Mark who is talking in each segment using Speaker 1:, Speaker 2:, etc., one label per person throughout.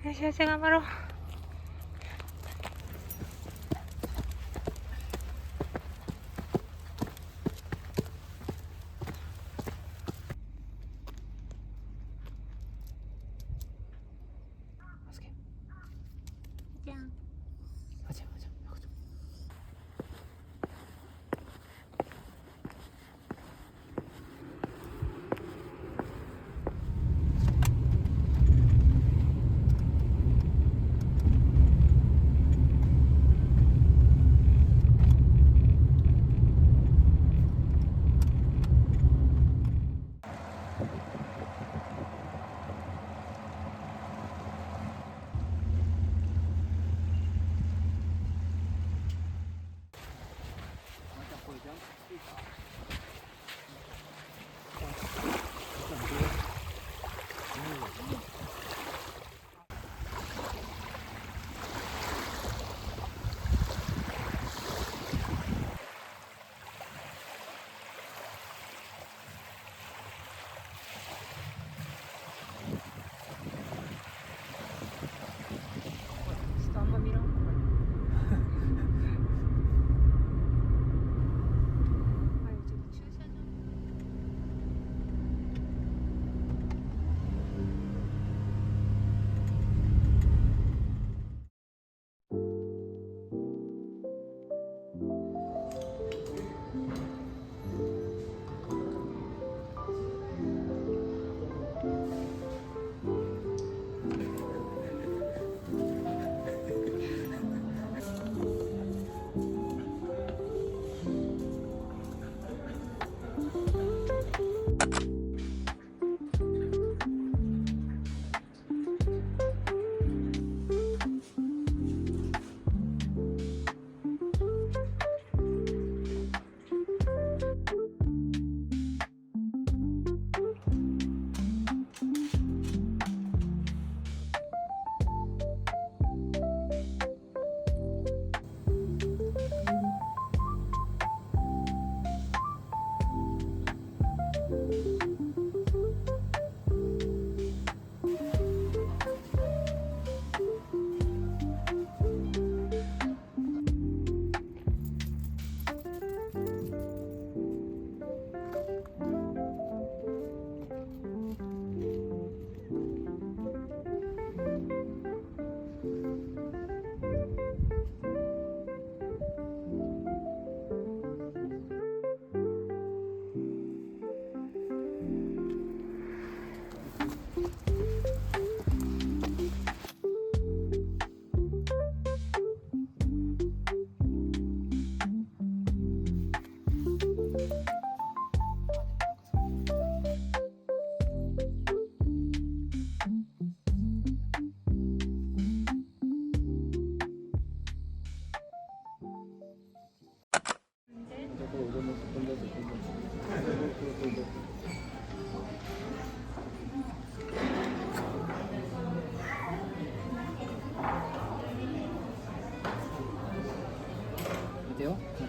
Speaker 1: よしよし頑張ろう。じゃん。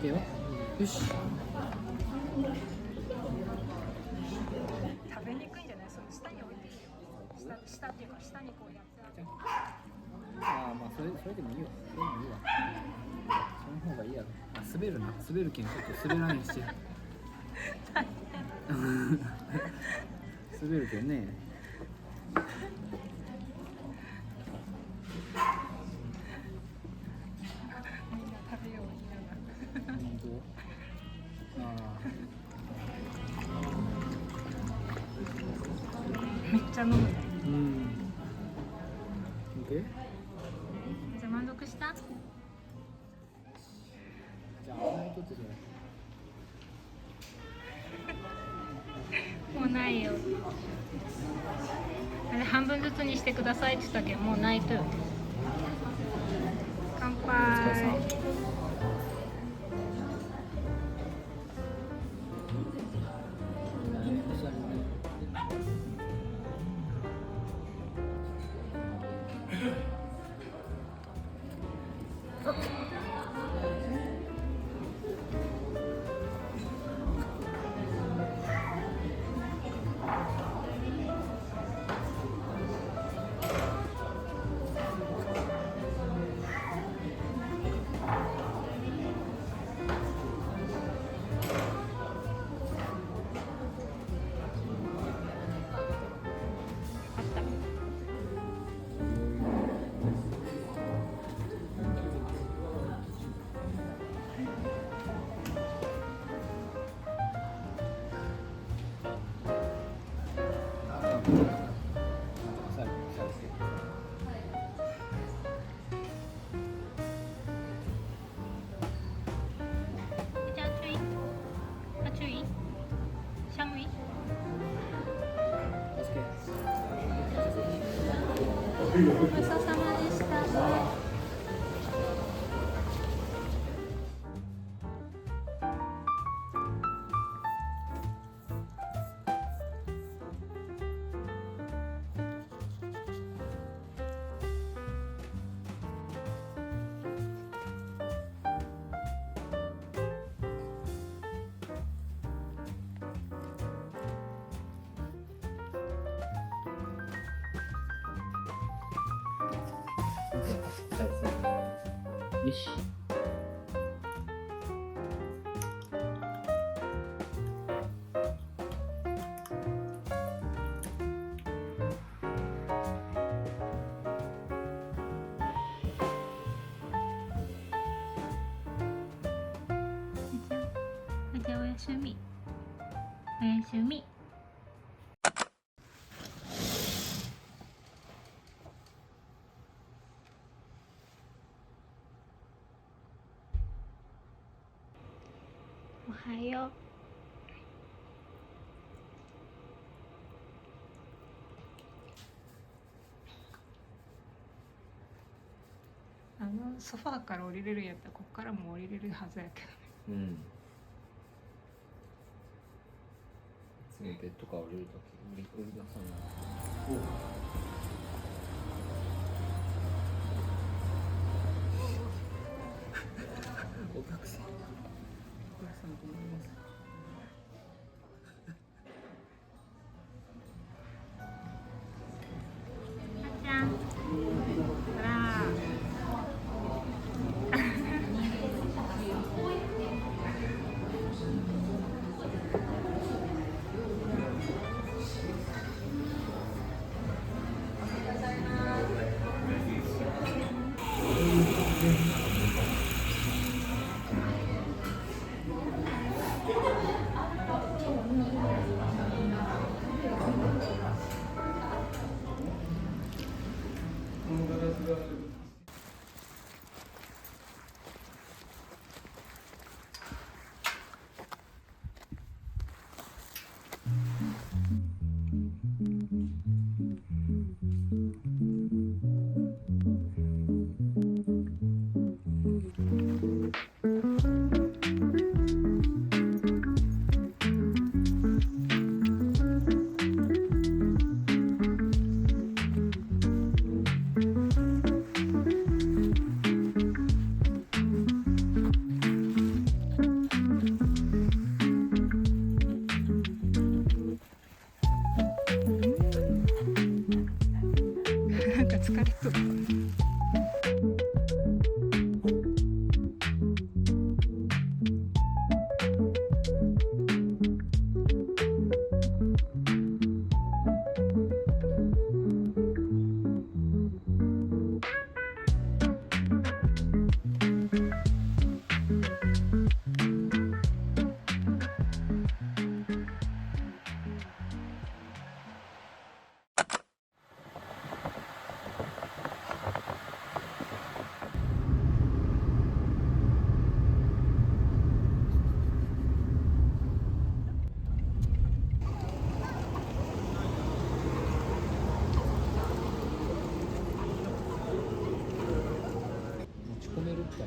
Speaker 2: てよ。よし。
Speaker 1: 食べにくいんじゃない？その下に置いていいよ。下っていうか下にこうやってあげる。
Speaker 2: ああ、まあそれでもいいわ。それでもいいわ。その方がいいやろ。あ、滑るな。滑るけんちょっと滑らんようにして。滑るけんね。
Speaker 1: みんな食べよう言いながら。
Speaker 2: 本当。ああ。
Speaker 1: めっちゃ飲むね。
Speaker 2: うん。OK？
Speaker 1: じゃあ満足した？
Speaker 2: じゃあ甘いとってじゃ
Speaker 1: もうないよ。あれ半分ずつにしてくださいって言ったけどもうないとよ。乾杯。
Speaker 2: 最後再生。
Speaker 1: 这样注意，要注意，香芋。ごちそうさまでした。
Speaker 2: よし。
Speaker 1: じゃあおやすみ。おやすみ。おはよう。ソファーから降りれるんやったらこっからも降りれるはずやけどね。
Speaker 2: 次ベッドから降りるとき降り出さない。お客さんごめんなさい。
Speaker 1: あちゃん。ほら。なんか疲れそう。
Speaker 2: 持ち込めるみたいな。